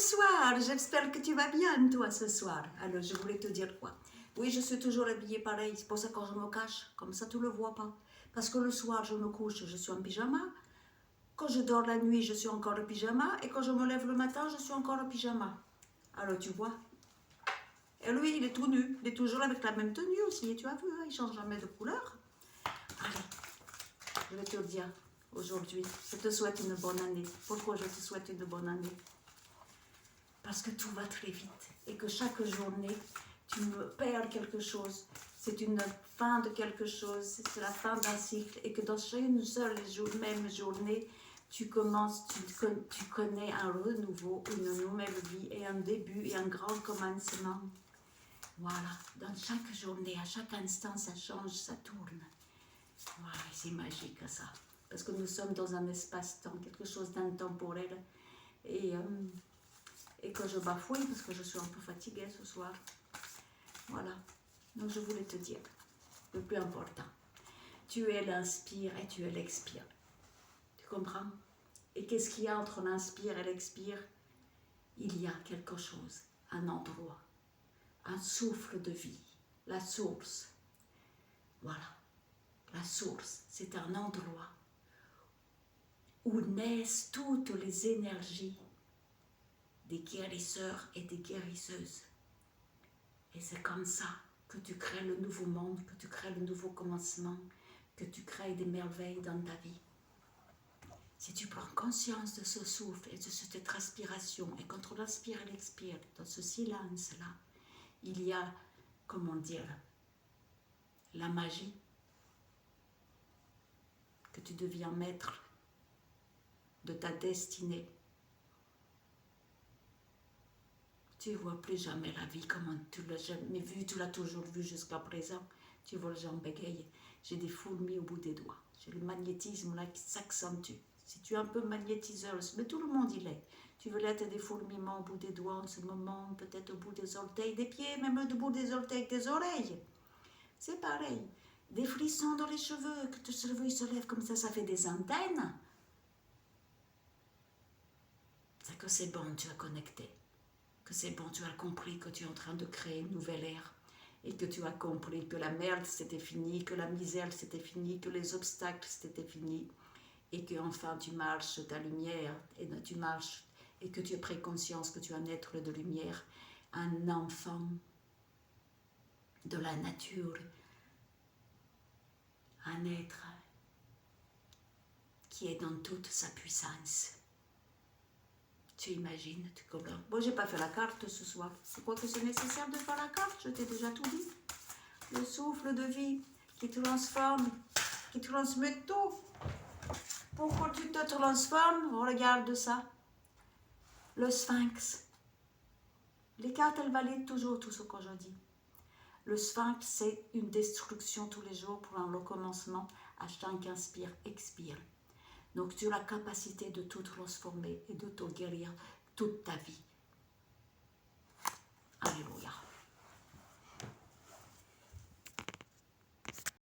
Bonsoir, j'espère que tu vas bien toi ce soir. Alors je voulais te dire quoi? Oui, je suis toujours habillée pareil, c'est pour ça que quand je me cache, comme ça tu ne le vois pas. Parce que le soir je me couche, je suis en pyjama. Quand je dors la nuit, je suis encore en pyjama. Et quand je me lève le matin, je suis encore en pyjama. Alors tu vois. Et lui, il est tout nu, il est toujours avec la même tenue aussi. Et tu as vu, hein, il ne change jamais de couleur. Allez, je vais te le dire aujourd'hui. Je te souhaite une bonne année. Pourquoi je te souhaite une bonne année? Parce que tout va très vite et que chaque journée, tu perds quelque chose. C'est une fin de quelque chose, c'est la fin d'un cycle et que dans une seule même journée, tu commences, tu connais un renouveau, une nouvelle vie et un début et un grand commencement. Voilà, dans chaque journée, à chaque instant, ça change, ça tourne. Voilà, c'est magique ça. Parce que nous sommes dans un espace-temps, quelque chose d'intemporel. Et que je bafouille parce que je suis un peu fatiguée ce soir. Voilà. Donc je voulais te dire, le plus important, tu es l'inspire et tu es l'expire. Tu comprends? Et qu'est-ce qu'il y a entre l'inspire et l'expire? Il y a quelque chose, un endroit, un souffle de vie, la source. Voilà. La source, c'est un endroit où naissent toutes les énergies des guérisseurs et des guérisseuses. Et c'est comme ça que tu crées le nouveau monde, que tu crées le nouveau commencement, que tu crées des merveilles dans ta vie. Si tu prends conscience de ce souffle et de cette respiration, et quand on inspire et l'expire, dans ce silence-là, il y a, comment dire, la magie, que tu deviens maître de ta destinée. Tu ne vois plus jamais la vie comme tu l'as jamais vue, tu l'as toujours vue jusqu'à présent. Tu vois les gens bégayer. J'ai des fourmis au bout des doigts. J'ai le magnétisme là qui s'accentue. Si tu es un peu magnétiseuse, mais tout le monde il est. Tu veux l'être des fourmillements au bout des doigts en ce moment, peut-être au bout des orteils, des pieds, même au bout des orteils, des oreilles. C'est pareil. Des frissons dans les cheveux, que tes cheveux se lèvent comme ça fait des antennes. C'est que c'est bon, tu as connecté. Que c'est bon, tu as compris que tu es en train de créer une nouvelle ère et que tu as compris que la merde c'était fini, que la misère c'était fini, que les obstacles c'était fini et que enfin tu marches ta lumière et tu marches et que tu as pris conscience que tu es un être de lumière, un enfant de la nature, un être qui est dans toute sa puissance. Tu imagines, tu comprends. Bon, j'ai pas fait la carte ce soir. C'est quoi que c'est nécessaire de faire la carte? Je t'ai déjà tout dit. Le souffle de vie qui transforme, qui transmet tout. Pourquoi tu te transformes? Regarde ça. Le sphinx. Les cartes, elles valident toujours tout ce que je dis. Le sphinx, c'est une destruction tous les jours pour un recommencement à chaque inspire, expire. Donc tu as la capacité de tout transformer et de te guérir toute ta vie. Alléluia.